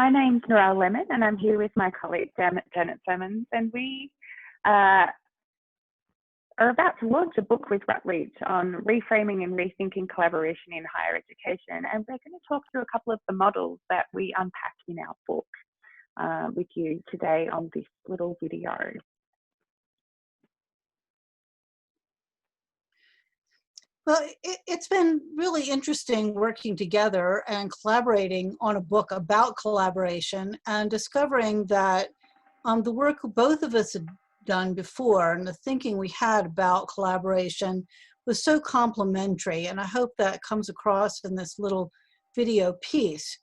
My name's Narelle and I'm here with my colleague Janet Salmons, and we are about to launch a book with Rutledge on reframing and rethinking collaboration in higher education, and we're going to talk through a couple of the models that we unpack in our book with you today on this little video. Well, it's been really interesting working together and collaborating on a book about collaboration and discovering that the work both of us had done before and the thinking we had about collaboration was so complementary, and I hope that comes across in this little video piece.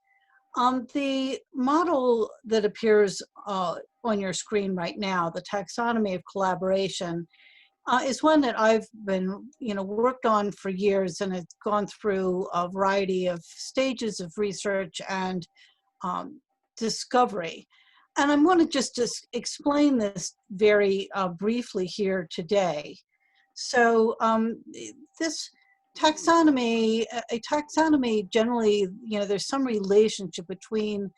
The model that appears on your screen right now, the Taxonomy of Collaboration, is one that I've been, worked on for years, and it's gone through a variety of stages of research and discovery. And I want to just explain this very briefly here today. So this taxonomy, a taxonomy generally, there's some relationship between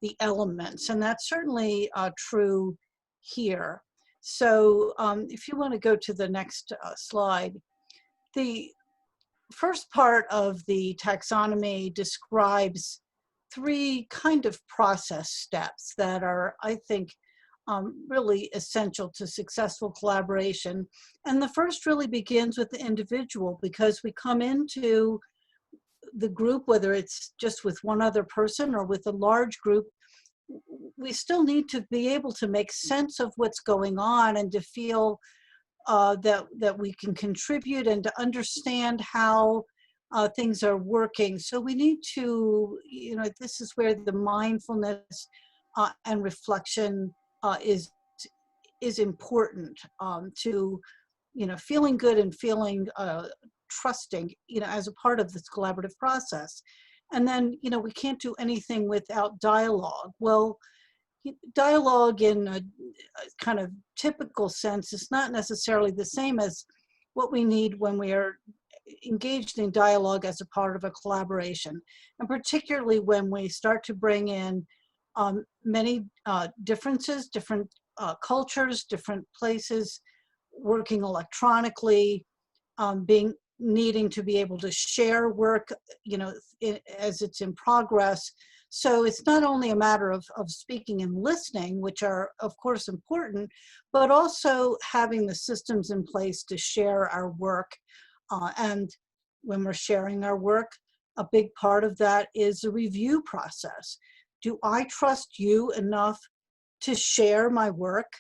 the elements, and that's certainly true here. So if you want to go to the next slide, the first part of the taxonomy describes three kind of process steps that are, I think, really essential to successful collaboration. And the first really begins with the individual, because we come into the group, whether it's just with one other person or with a large group, we still need to be able to make sense of what's going on and to feel that we can contribute and to understand how things are working. So we need to, this is where the mindfulness and reflection is important to, feeling good and feeling trusting, as a part of this collaborative process. And then, we can't do anything without dialogue. Well, dialogue in a kind of typical sense is not necessarily the same as what we need when we are engaged in dialogue as a part of a collaboration. And particularly when we start to bring in many differences, different cultures, different places, working electronically, needing to be able to share work, as it's in progress. So it's not only a matter of speaking and listening, which are of course important, but also having the systems in place to share our work. And when we're sharing our work, a big part of that is a review process. Do I trust you enough to share my work?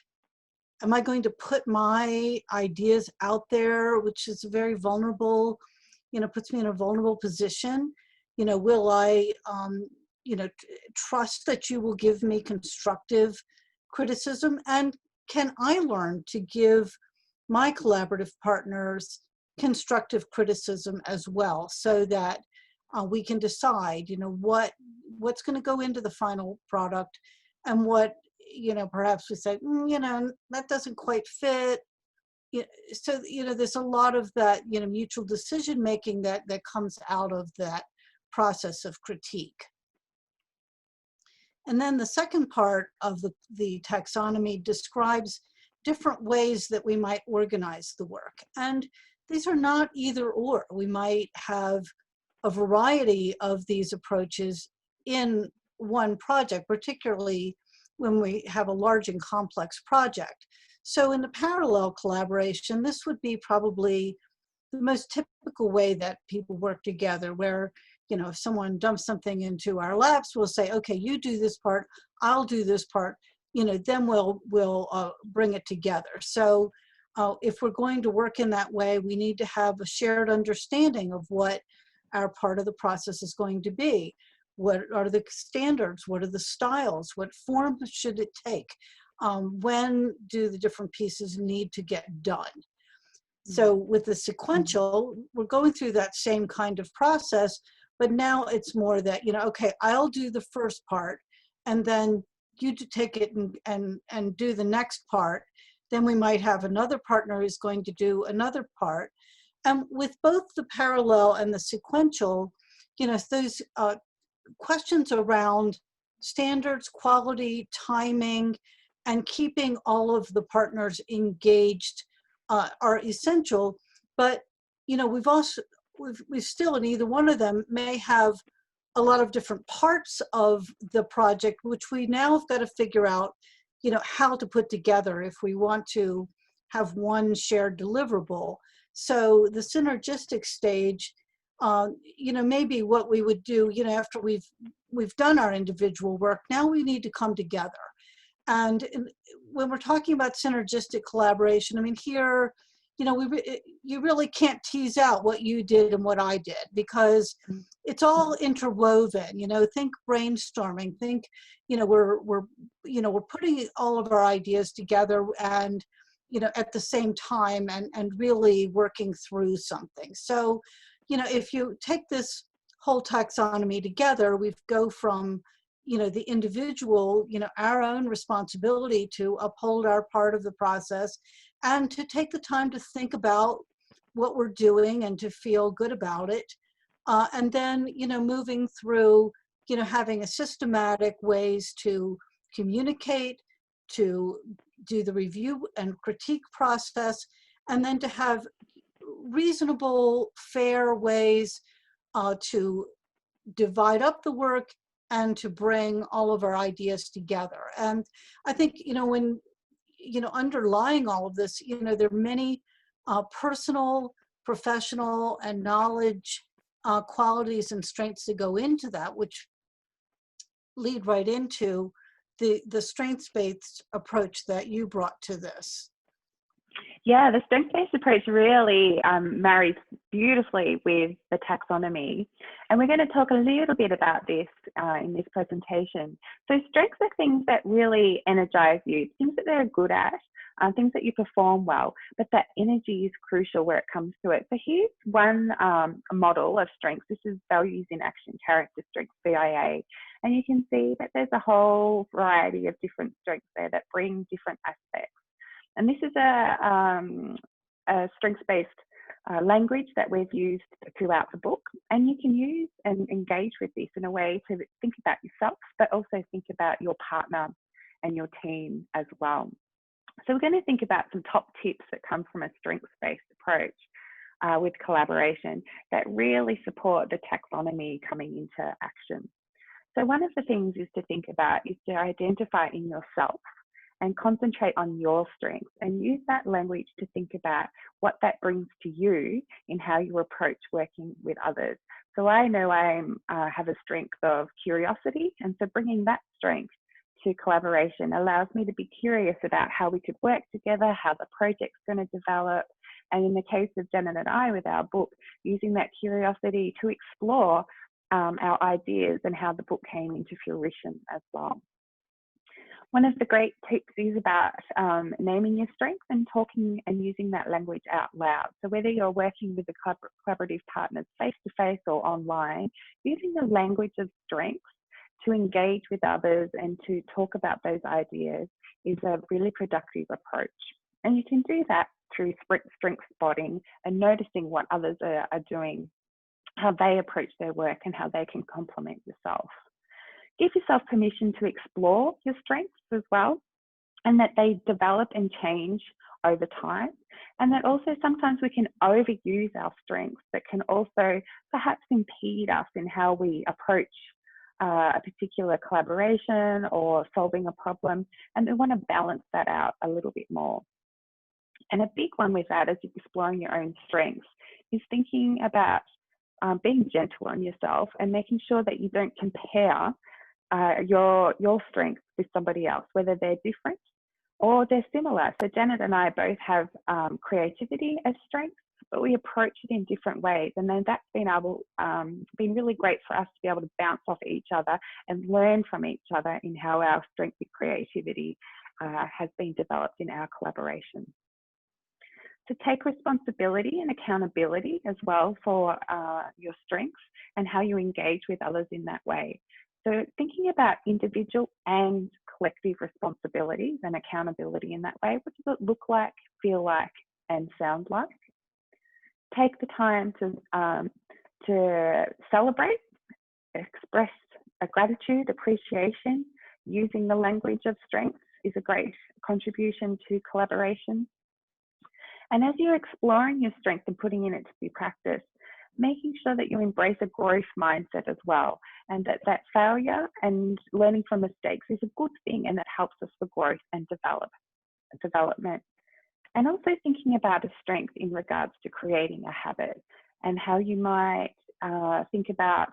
Am I going to put my ideas out there, which is very vulnerable, puts me in a vulnerable position? Will I, trust that you will give me constructive criticism? And can I learn to give my collaborative partners constructive criticism as well, so that we can decide, what's going to go into the final product, and what, perhaps we say, that doesn't quite fit. So, there's a lot of that, mutual decision making that comes out of that process of critique. And then the second part of the taxonomy describes different ways that we might organize the work. And these are not either or. We might have a variety of these approaches in one project, particularly when we have a large and complex project. So in the parallel collaboration, this would be probably the most typical way that people work together, where, if someone dumps something into our laps, we'll say, okay, you do this part, I'll do this part, then we'll bring it together. So if we're going to work in that way, we need to have a shared understanding of what our part of the process is going to be. What are the standards? What are the styles? What form should it take? When do the different pieces need to get done? So with the sequential, we're going through that same kind of process, but now it's more that, okay, I'll do the first part, and then you take it and do the next part. Then we might have another partner who's going to do another part. And with both the parallel and the sequential, those questions around standards, quality, timing, and keeping all of the partners engaged are essential. But, you know, we've still, in either one of them may have a lot of different parts of the project, which we now have got to figure out, you know, how to put together if we want to have one shared deliverable. So the synergistic stage, you know, maybe what we would do, you know, after we've done our individual work, now we need to come together. And when we're talking about synergistic collaboration, I mean, here, you know, you really can't tease out what you did and what I did, because it's all interwoven. You know, think brainstorming, think, you know, we're putting all of our ideas together, and, you know, at the same time, and really working through something. So, you know, if you take this whole taxonomy together, we go from, you know, the individual, you know, our own responsibility to uphold our part of the process, and to take the time to think about what we're doing and to feel good about it. And then, you know, moving through, you know, having a systematic ways to communicate, to do the review and critique process, and then to have reasonable, fair ways to divide up the work and to bring all of our ideas together. And I think, you know, when, you know, underlying all of this, you know, there are many personal, professional, and knowledge qualities and strengths that go into that, which lead right into the strengths-based approach that you brought to this. Yeah, the strengths-based approach really marries beautifully with the taxonomy. And we're going to talk a little bit about this in this presentation. So strengths are things that really energize you, things that they're good at, things that you perform well, but that energy is crucial where it comes to it. So here's one model of strengths. This is values in action, character strengths, VIA. And you can see that there's a whole variety of different strengths there that bring different aspects. And this is a strengths-based language that we've used throughout the book. And you can use and engage with this in a way to think about yourself, but also think about your partner and your team as well. So we're going to think about some top tips that come from a strengths-based approach with collaboration that really support the taxonomy coming into action. So one of the things is to think about is to identify in yourself and concentrate on your strengths, and use that language to think about what that brings to you in how you approach working with others. So I know I have a strength of curiosity, and so bringing that strength to collaboration allows me to be curious about how we could work together, how the project's going to develop. And in the case of Janet and I with our book, using that curiosity to explore our ideas and how the book came into fruition as well. One of the great tips is about naming your strengths and talking and using that language out loud. So whether you're working with the collaborative partners face-to-face or online, using the language of strengths to engage with others and to talk about those ideas is a really productive approach. And you can do that through strength spotting and noticing what others are doing, how they approach their work and how they can complement yourself. Give yourself permission to explore your strengths as well, and that they develop and change over time. And that also sometimes we can overuse our strengths that can also perhaps impede us in how we approach a particular collaboration or solving a problem. And we want to balance that out a little bit more. And a big one with that, as you're exploring your own strengths, is thinking about being gentle on yourself and making sure that you don't compare your strengths with somebody else, whether they're different or they're similar. So Janet and I both have creativity as strengths, but we approach it in different ways. And then that's been really great for us to be able to bounce off each other and learn from each other in how our strength with creativity has been developed in our collaboration. To take responsibility and accountability as well for your strengths and how you engage with others in that way. So thinking about individual and collective responsibilities and accountability in that way, what does it look like, feel like, and sound like? Take the time to celebrate, express gratitude, appreciation, using the language of strengths is a great contribution to collaboration. And as you're exploring your strength and putting it into the practice, making sure that you embrace a growth mindset as well, and that failure and learning from mistakes is a good thing, and that helps us for growth and development. And also thinking about a strength in regards to creating a habit, and how you might think about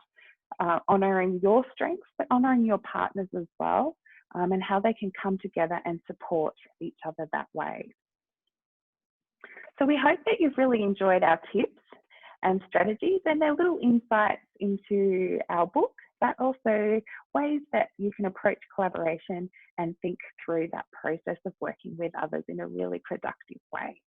honouring your strengths, but honouring your partners as well, and how they can come together and support each other that way. So we hope that you've really enjoyed our tips and strategies, and they're little insights into our book, but also ways that you can approach collaboration and think through that process of working with others in a really productive way.